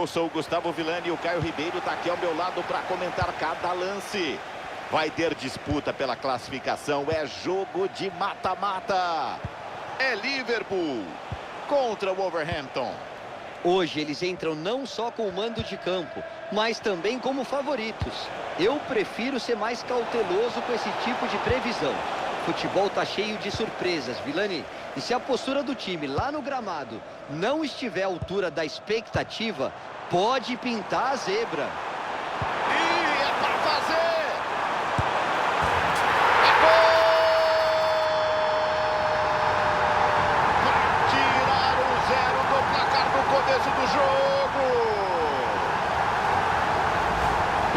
Eu sou o Gustavo Villani e o Caio Ribeiro está aqui ao meu lado para comentar cada lance. Vai ter disputa pela classificação, é jogo de mata-mata. É Liverpool contra o Wolverhampton. Hoje eles entram não só com o mando de campo, mas também como favoritos. Eu prefiro ser mais cauteloso com esse tipo de previsão. Futebol tá cheio de surpresas, Villani. E se a postura do time lá no gramado não estiver à altura da expectativa, pode pintar a zebra. E é pra fazer! É gol! Pra tirar o 0 do placar no começo do jogo!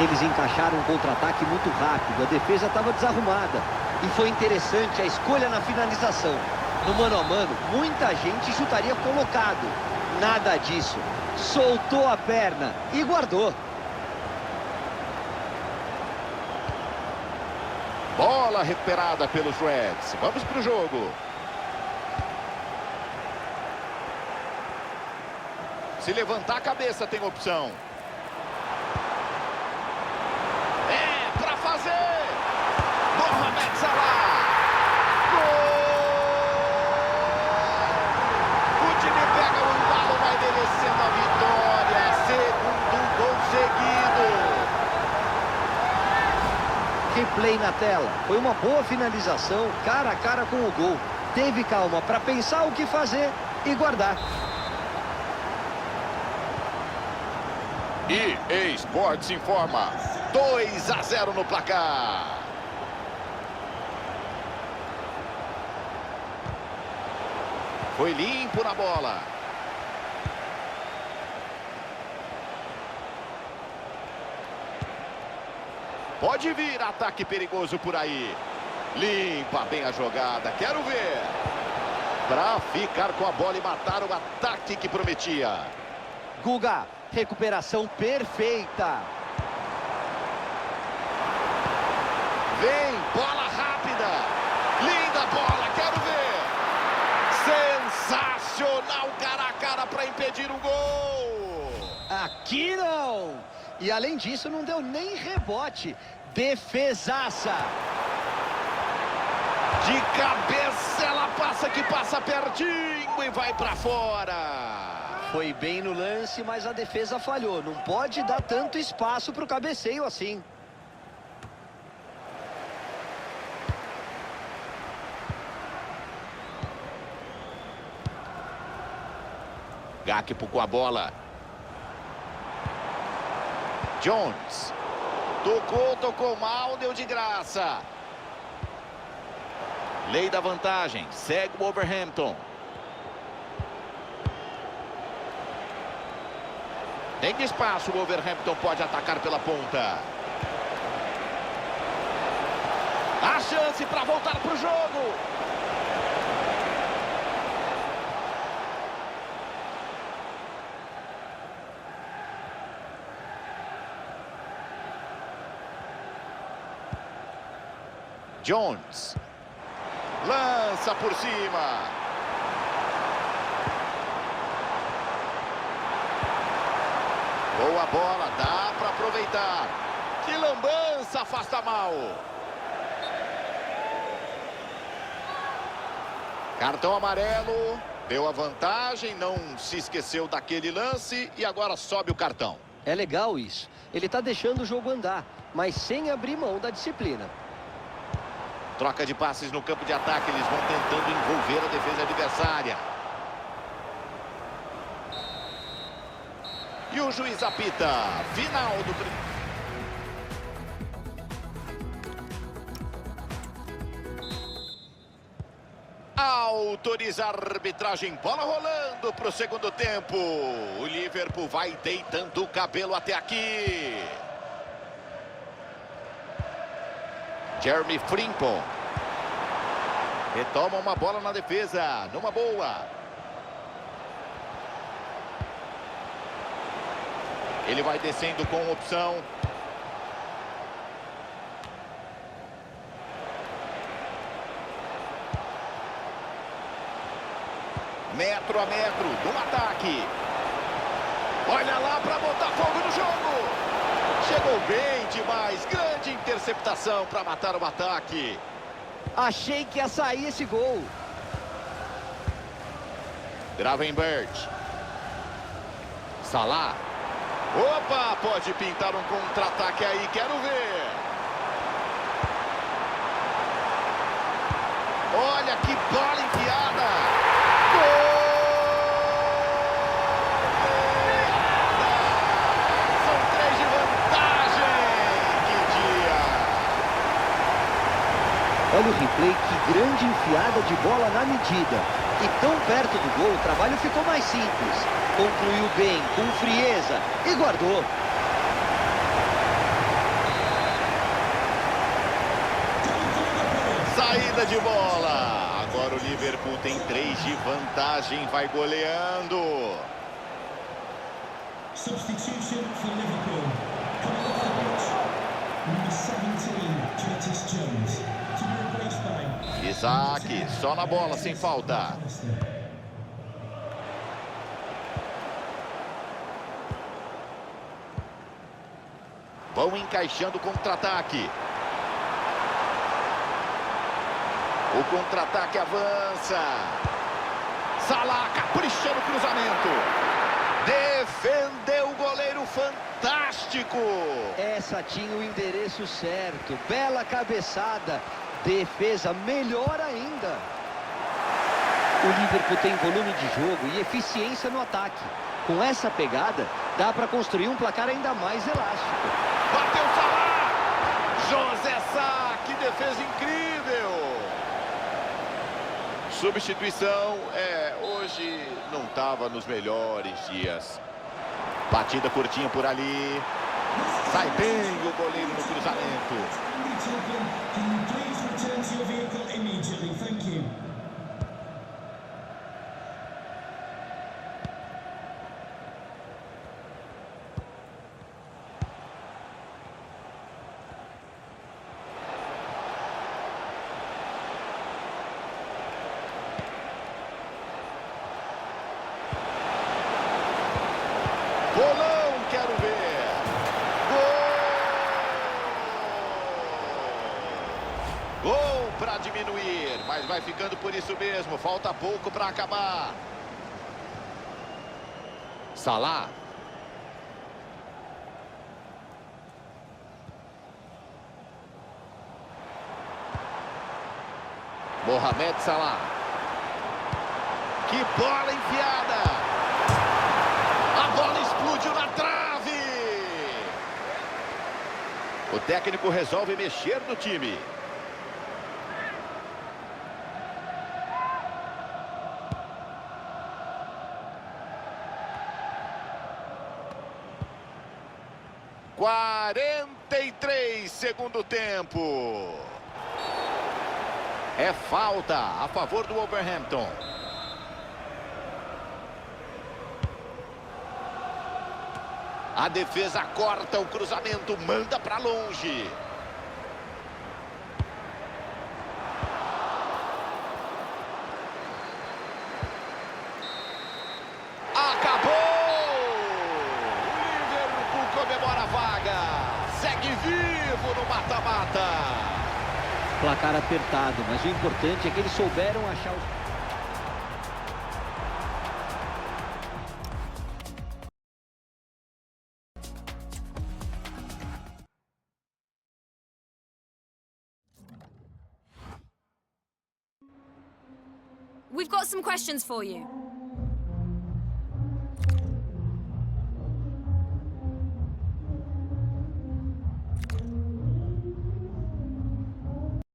Eles encaixaram um contra-ataque muito rápido, a defesa estava desarrumada. E foi interessante a escolha na finalização. No mano a mano, muita gente chutaria colocado. Nada disso. Soltou a perna e guardou. Bola recuperada pelos Reds. Vamos pro jogo. Se levantar a cabeça tem opção. É pra fazer! Mohamed Salah! Gol! O time pega o embalo, vai merecendo a vitória. Segundo gol seguido. Replay na tela. Foi uma boa finalização, cara a cara com o gol. Teve calma para pensar o que fazer e guardar. EA Sports informa. 2-0 no placar. Foi limpo na bola. Pode vir ataque perigoso por aí. Limpa bem a jogada. Quero ver. Para ficar com a bola e matar o ataque que prometia. Guga, recuperação perfeita. Vem, bola rápida. Linda bola, quero ver. Sensacional, cara a cara para impedir o gol. Aqui não. E além disso, não deu nem rebote. Defesaça. De cabeça ela passa que passa pertinho e vai para fora. Foi bem no lance, mas a defesa falhou. Não pode dar tanto espaço para o cabeceio assim. Gakpo com a bola. Jones. Tocou mal, deu de graça. Lei da vantagem. Segue o Wolverhampton. Tem espaço, o Wolverhampton pode atacar pela ponta. A chance para voltar para o jogo. Jones. Lança por cima. Boa bola, dá para aproveitar. Que lambança, afasta mal. Cartão amarelo. Deu a vantagem, não se esqueceu daquele lance e agora sobe o cartão. É legal isso. Ele tá deixando o jogo andar, mas sem abrir mão da disciplina. Troca de passes no campo de ataque. Eles vão tentando envolver a defesa adversária. E o juiz apita. Final do... Autoriza a arbitragem. Bola rolando para o segundo tempo. O Liverpool vai deitando o cabelo até aqui. Jeremy Frimpong. Retoma uma bola na defesa. Numa boa. Ele vai descendo com opção. Metro a metro do ataque. Olha lá para botar fogo no jogo. Chegou bem demais. Grande interceptação para matar o ataque. Achei que ia sair esse gol. Gravenberch. Salah. Opa, pode pintar um contra-ataque aí, quero ver. Olha que bola enfiada. Gol! São 3 de vantagem. Que dia! Olha o replay, que grande enfiada de bola na medida. E tão perto do gol, o trabalho ficou mais simples. Concluiu bem, com frieza e guardou. Saída de bola. Agora o Liverpool tem 3 de vantagem, vai goleando. Substitution for Liverpool. Coming off the pitch, number 17, Curtis Jones. To be replaced by Isaac, só na bola, sem falta. Vão encaixando o contra-ataque. O contra-ataque avança. Salah capricha no cruzamento. Defendeu o goleiro, fantástico. Essa tinha o endereço certo. Bela cabeçada. Defesa melhor ainda. O Liverpool tem volume de jogo e eficiência no ataque. Com essa pegada, dá para construir um placar ainda mais elástico. Bateu Salah. José Sá, que defesa incrível. Substituição, hoje não estava nos melhores dias. Batida curtinha por ali. Sai bem o goleiro no cruzamento. Can you please return to your vehicle immediately? Thank you. Bolão, quero ver. Gol! Gol para diminuir, mas vai ficando por isso mesmo. Falta pouco para acabar. Salah. Mohamed Salah. Que bola enfiada! A bola explodiu na trave! O técnico resolve mexer no time. Segundo tempo. É falta a favor do Wolverhampton. A defesa corta o cruzamento, manda para longe. Acabou! O Liverpool comemora a vaga. Segue vivo no mata-mata. Placar apertado, mas o importante é que eles souberam achar os... We've got some questions for you.